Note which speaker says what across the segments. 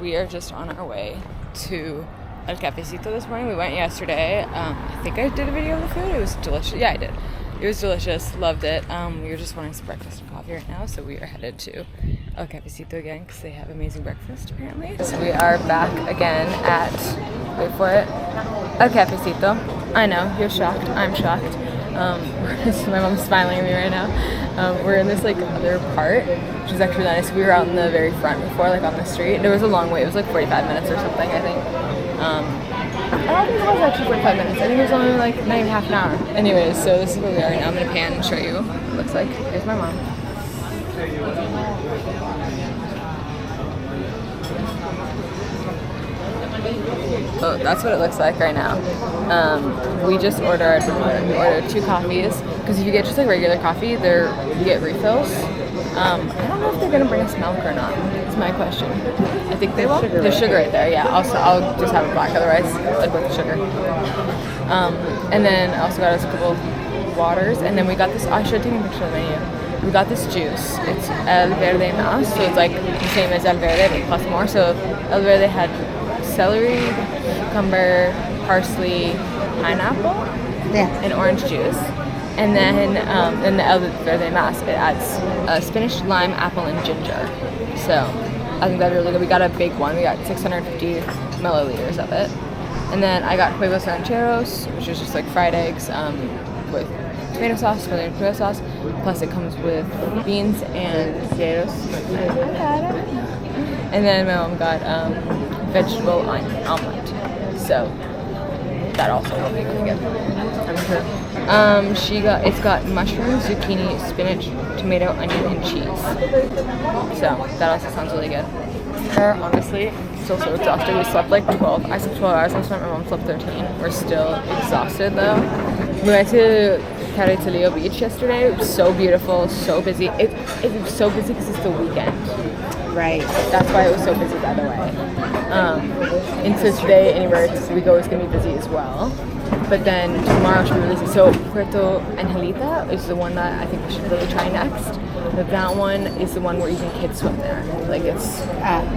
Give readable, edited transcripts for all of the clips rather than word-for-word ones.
Speaker 1: we are just on our way to El Cafecito this morning. We went yesterday. I think I did a video of the food. It was delicious. Yeah, I did. It was delicious. Loved it. We were just wanting some breakfast and coffee right now, so we are headed to El Cafecito again because they have amazing breakfast apparently. So we are back again at, wait for it, El Cafecito. I know, you're shocked. I'm shocked. My mom's smiling at me right now. We're in this like other part, which is actually nice. We were out in the very front before, like on the street. There was a long wait. It was like 45 minutes or something, I think. I don't think it was actually 45 minutes. I think it was only like not even half an hour. Anyways, so this is where we are right now. I'm gonna pan and show you what it looks like. Here's my mom. Oh, that's what it looks like right now. We just ordered 2 coffees because if you get just like regular coffee, you get refills. I don't know if they're gonna bring us milk or not. That's my question. I think they will. There's sugar right there. Yeah. I'll just have it black. Otherwise, I'd with the sugar. And then I also got us a couple of waters. And then we got this. I should take a picture of the menu. We got this juice. It's El Verde Más, so it's like the same as El Verde but plus more. So El Verde had celery, cucumber, parsley, pineapple, and orange juice. And then in the El Verde Más, it adds spinach, lime, apple, and ginger. So I think that'd be really good. We got a big one. We got 650 milliliters of it. And then I got huevos rancheros, which is just like fried eggs with tomato sauce, tomato sauce. Plus it comes with beans and potatoes. And then my mom got vegetable omelet. So that also will be really good, I'm sure. It's got mushrooms, zucchini, spinach, tomato, onion, and cheese. So that also sounds really good. Honestly, I'm still so exhausted. We slept like 12. I slept 12 hours last night. My mom slept 13. We're still exhausted though. We went to Carrizalillo Beach yesterday. It was so beautiful, so busy. It was so busy because it's the weekend. Right. That's why it was so busy, by the way. And so today, anywhere we go is going to be busy as well. But then tomorrow should be really busy. So Puerto Angelita is the one that I think we should really try next. But that one is the one where even kids swim there. Like it's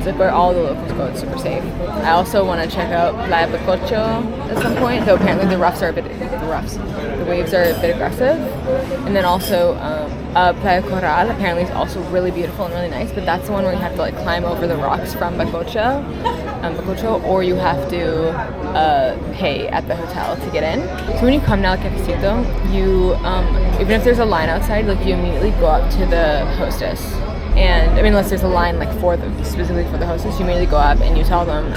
Speaker 1: like where all the locals go. It's super safe. I also want to check out Playa Bacocho at some point. Though apparently the waves are a bit aggressive. And then also Playa Coral apparently is also really beautiful and really nice. But that's the one where you have to like climb over the rocks from Bacocho, or you have to pay at the hotel to get in. So when you come to El Cafecito, you even if there's a line outside, like you immediately go up to the hostess. And I mean, unless there's a line like specifically for the hostess, you immediately go up and you tell them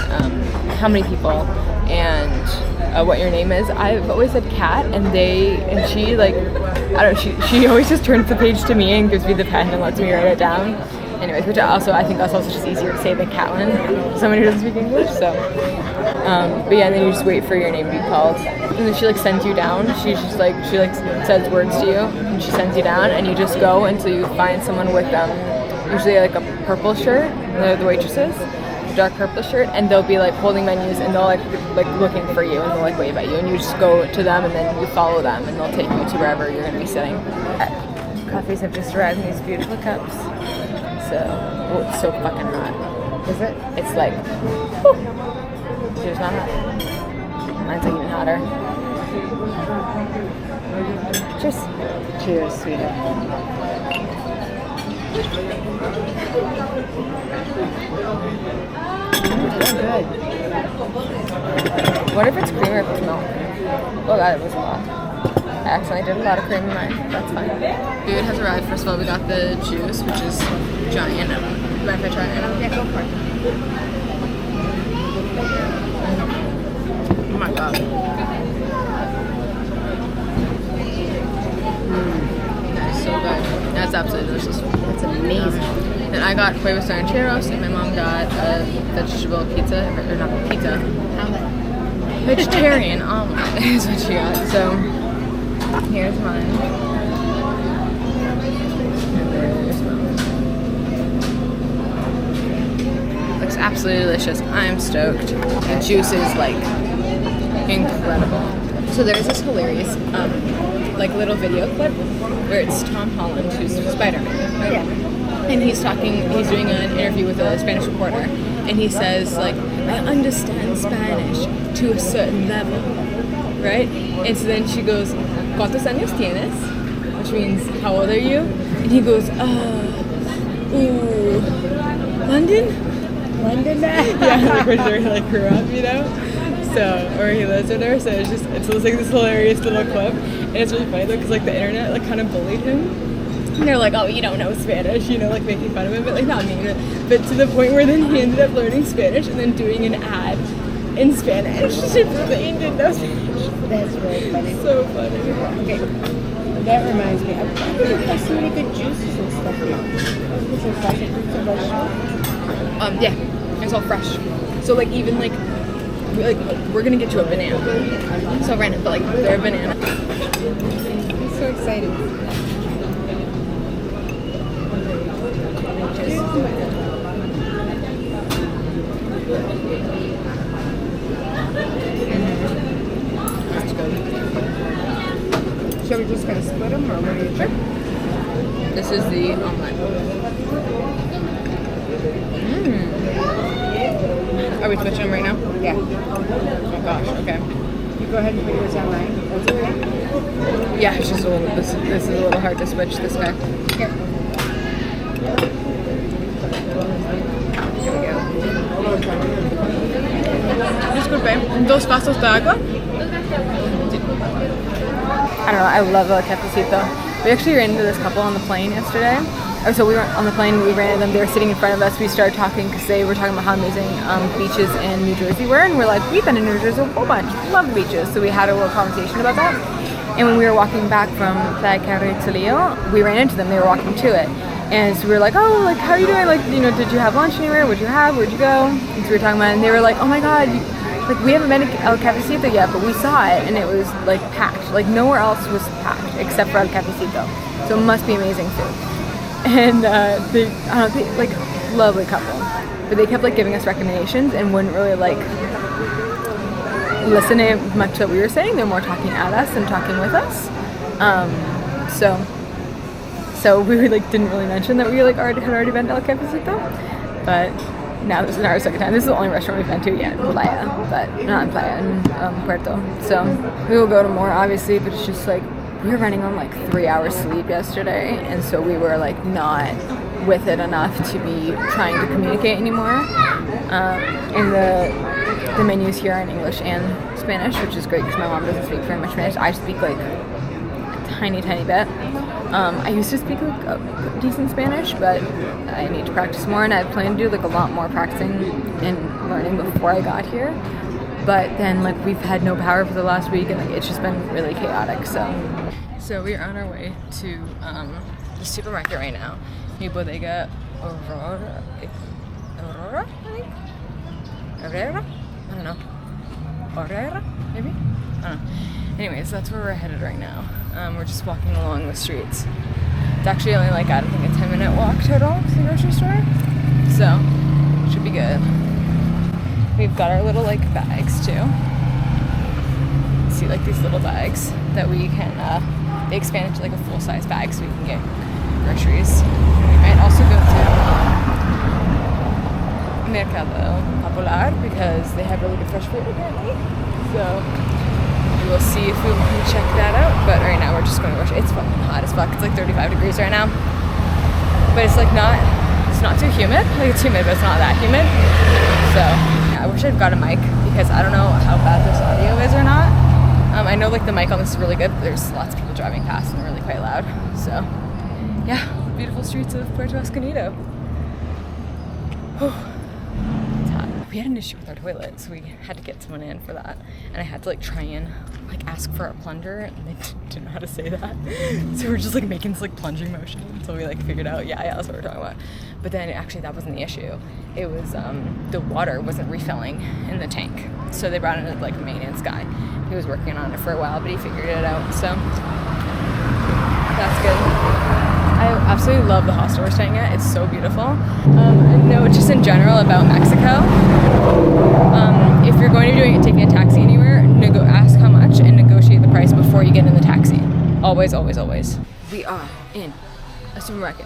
Speaker 1: how many people and what your name is. I've always said Kat, and she like, I don't know, she always just turns the page to me and gives me the pen and lets me write it down. Anyways, which I think that's also just easier to say than Catlin, someone who doesn't speak English. So, but yeah, and then you just wait for your name to be called, and then she like sends you down. She says words to you, and she sends you down, and you just go until you find someone with usually like a purple shirt. The waitresses, dark purple shirt, and they'll be like holding menus, and they'll like looking for you, and they'll like wave at you, and you just go to them, and then you follow them, and they'll take you to wherever you're gonna be sitting. Coffees have just arrived in these beautiful cups. So, it's so fucking hot. Is it? It's like, whew. Yours not hot? Mine's like even hotter. Cheers. Cheers, sweetheart. It's good. What if it's cream or if it's milk? Oh, that was a lot. I accidentally did a lot of cream in mine. That's fine. Food has arrived. First of all, we got the juice, which is giant. Do you mind if I try it? Yeah, go for it. Oh my god. That is so good. That's absolutely delicious. That's amazing. And I got huevos rancheros, and my mom got a vegetable pizza, or not pizza. Vegetarian omelet is what she got. So here's mine. And there's mine. Looks absolutely delicious. I'm stoked. The juice is like incredible. So there's this hilarious like little video clip where it's Tom Holland who's Spider-Man. Right? Yeah. and he's doing an interview with a Spanish reporter, and he says, like, I understand Spanish to a certain level, right? And so then she goes, ¿Cuántos años tienes? Which means, how old are you? And he goes, London? Yeah, like where he like grew up, you know? So, or he lives with her, so it's like this hilarious little clip, and it's really funny though, because like the internet like kind of bullied him, and they're like, oh, you don't know Spanish, you know, like making fun of him, but like not mean it, but to the point where then he ended up learning Spanish and then doing an ad in Spanish to pretend he didn't know Spanish.
Speaker 2: That's really funny.
Speaker 1: So funny.
Speaker 2: Okay, that reminds me, I think there's so many good juices and stuff here. Is it fresh fruits and vegetables?
Speaker 1: Yeah, it's all fresh. So like even like we're gonna get you a banana. So random, but like they're a banana.
Speaker 2: I'm so excited.
Speaker 1: That's good.
Speaker 2: Shall we just kind of split them, or what do you think?
Speaker 1: This is the omelet. Are we switching them right now?
Speaker 2: Yeah.
Speaker 1: Oh my gosh, okay.
Speaker 2: You go ahead and put yours on mine. That's okay?
Speaker 1: Yeah, it's just a little, this is a little hard to switch this guy.
Speaker 2: Here. Here we go.
Speaker 1: Disculpe, dos vasos de agua? I don't know, I love El Cafecito. We actually ran into this couple on the plane yesterday. Oh, so we were on the plane, we ran into them, they were sitting in front of us, we started talking because they were talking about how amazing beaches in New Jersey were, and we're like, we've been in New Jersey a whole bunch, love the beaches, so we had a little conversation about that. And when we were walking back from Carrizalillo, we ran into them, they were walking to it. And so we were like, oh, like, how are you doing? Like, you know, did you have lunch anywhere? What'd you have? Where'd you go? And so we were talking about it, and they were like, oh my God, like, we haven't been to El Cafecito yet, but we saw it, and it was, like, packed. Like, nowhere else was packed except for El Cafecito. So it must be amazing food. And they, like, lovely couple. But they kept, like, giving us recommendations and wouldn't really, like, listen to much that we were saying. They were more talking at us than talking with us. So we like didn't really mention that we like had already been to El Cafecito, but now this is our second time. This is the only restaurant we've been to yet in Playa, but not in Playa, in Puerto. So we will go to more, obviously, but it's just like we were running on like 3 hours sleep yesterday, and so we were like not with it enough to be trying to communicate anymore. And the menus here are in English and Spanish, which is great because my mom doesn't speak very much Spanish. I speak like a tiny bit. I used to speak like decent Spanish, but I need to practice more, and I plan to do like a lot more practicing and learning before I got here. But then like we've had no power for the last week, and like it's just been really chaotic. So we are on our way to the supermarket right now. New Bodega Aurora, I think? Herrera? I don't know. Herrera, maybe? I don't know. Anyways, that's where we're headed right now. We're just walking along the streets. It's actually only like, I don't think, a 10-minute walk total to the grocery store. So, should be good. We've got our little like bags too. See like these little bags that we can, they expand into like a full-size bag so we can get groceries. We might also go to Mercado Popular because they have really good fresh food apparently. So we will see if we can check that out. But right now we're just going to rush. It's fucking hot as fuck. It's like 35 degrees right now. But it's like it's not too humid. Like it's humid, but it's not that humid. So yeah, I wish I'd got a mic because I don't know how bad this audio is or not. I know like the mic on this is really good, but there's lots of people driving past and really quite loud. So yeah, beautiful streets of Puerto Escondido. Whew. It's hot. We had an issue with our toilet, so we had to get someone in for that. And I had to like try and like ask for a plunger, and they didn't know how to say that. So we're just like making this like plunging motion until we like figured out, yeah, that's what we're talking about. But then actually that wasn't the issue. It was the water wasn't refilling in the tank. So they brought in a like maintenance guy. He was working on it for a while, but he figured it out. So that's good. I absolutely love the hostel we're staying at. It's so beautiful. No, just in general about Mexico. If you're going to be taking a taxi anywhere, ask how much and negotiate the price before you get in the taxi. Always, always, always. We are in a supermarket.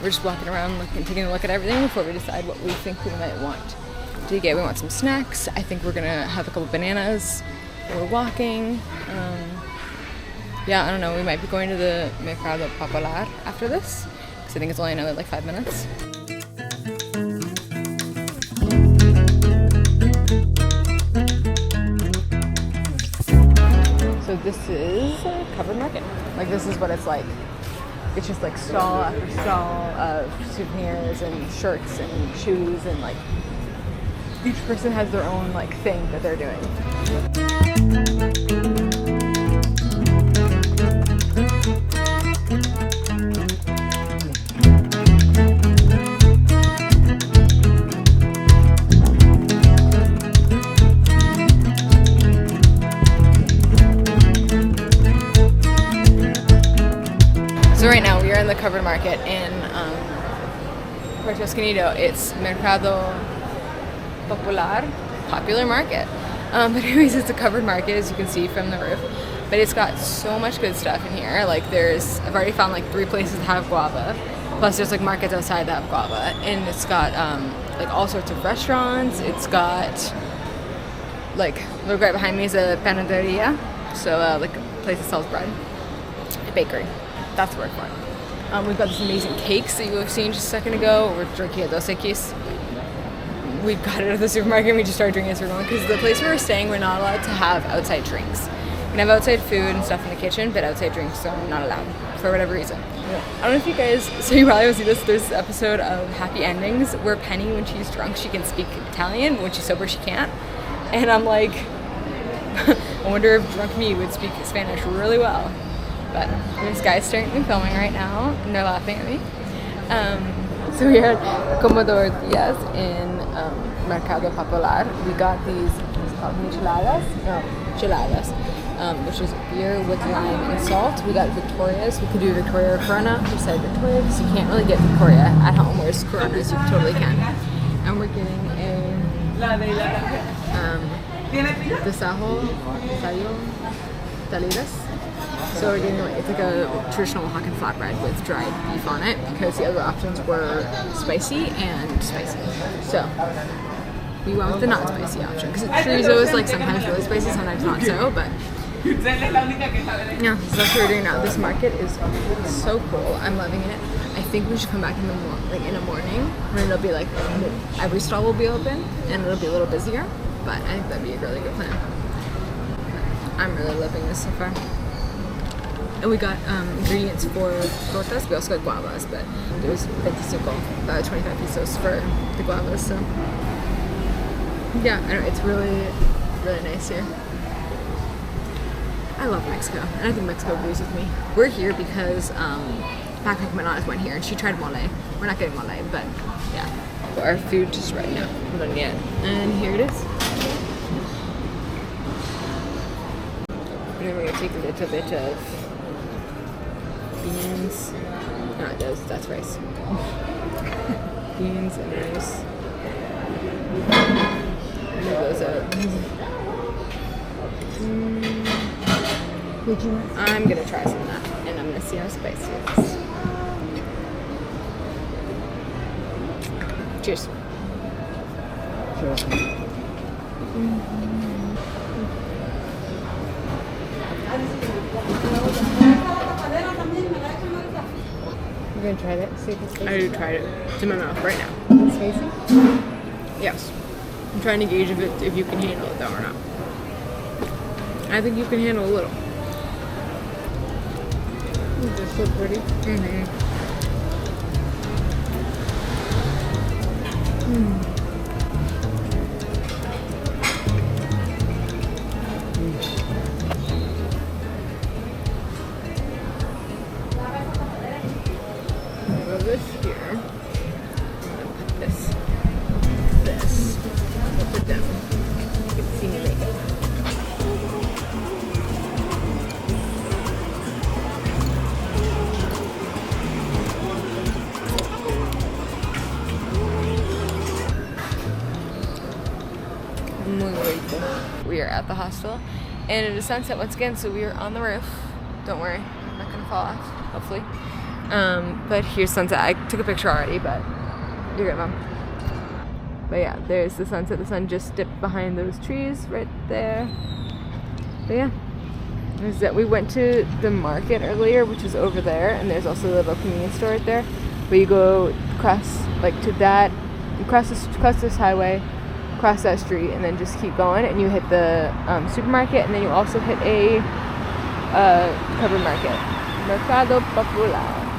Speaker 1: we're just walking around taking a look at everything before we decide what we think we might want to get. We want some snacks. I think we're gonna have a couple bananas. We're walking. Yeah, I don't know. We might be going to the Mercado Popular after this because I think it's only another like 5 minutes. So this is a covered market. Like this is what it's like. It's just like stall after stall of souvenirs and shirts and shoes and like each person has their own like thing that they're doing. So right now we are in the covered market in Puerto Escondido. It's Mercado Popular market. But anyways, it's a covered market as you can see from the roof. But it's got so much good stuff in here. Like I've already found like 3 places that have guava. Plus there's like markets outside that have guava. And it's got like all sorts of restaurants. It's got like, look right behind me is a panaderia. So like a place that sells bread. A bakery. That's where it's from. We've got these amazing cakes that you have seen just a second ago. We're drinking a Dos Equis. We got it at the supermarket and we just started drinking as we're going because the place where we're staying, we're not allowed to have outside drinks. We can have outside food and stuff in the kitchen, but outside drinks are not allowed for whatever reason. I don't know if you guys, so you probably will see this, there's this episode of Happy Endings where Penny, when she's drunk, she can speak Italian, when she's sober, she can't. And I'm like, I wonder if drunk me would speak Spanish really well. But there's guys staring at me filming right now, and they're laughing at me. So we are at Commodore Diaz in Mercado Popular. We got these, what's it called, micheladas? No, cheladas, which is beer with lime and salt. We got Victoria's. We could do Victoria or Corona. We decided Victoria because you can't really get Victoria at home, whereas Coronas you totally can. And we're getting a desajo, talidas. So we're getting it's like a traditional Oaxacan flatbread with dried beef on it because the other options were spicy and spicy. So we went with the not spicy option because chorizo is like sometimes really spicy, sometimes not so. But yeah, so that's what we're doing now. This market is so cool. I'm loving it. I think we should come back in the in the morning when it'll be like every stall will be open and it'll be a little busier. But I think that'd be a really good plan. I'm really loving this so far. And we got ingredients for tortas. We also got guavas, but it was 25, about 25 pesos for the guavas. So yeah, I don't know, it's really, really nice here. I love Mexico, and I think Mexico agrees with me. We're here because Patrick Mananas went here, and she tried mole. We're not getting mole, but yeah. Our food just right now. I'm done yet. And here it is. We're gonna take a little bit of beans. No, that's rice. Beans and rice. Move those out. I'm gonna try some of that, and I'm gonna see how spicy it is. Cheers. Cheers. You're gonna try that? See if it's spicy? I already tried it. It's in my mouth right now. It's spicy? Yes. I'm trying to gauge if you can handle it though or not. I think you can handle a little. They're so pretty. Mm-hmm. This here. I'm gonna put this. We'll put down. You can see me make it. We are at the hostel, and it is sunset once again, so we are on the roof. Don't worry, I'm not gonna fall off, hopefully. But here's sunset. I took a picture already, but you're good, Mom. But yeah, there's the sunset. The sun just dipped behind those trees right there. But yeah, there's that. We went to the market earlier, which is over there, and there's also a little convenience store right there. But you go across like to that, you cross this highway, cross that street, and then just keep going, and you hit the supermarket, and then you also hit a covered market, Mercado Popular.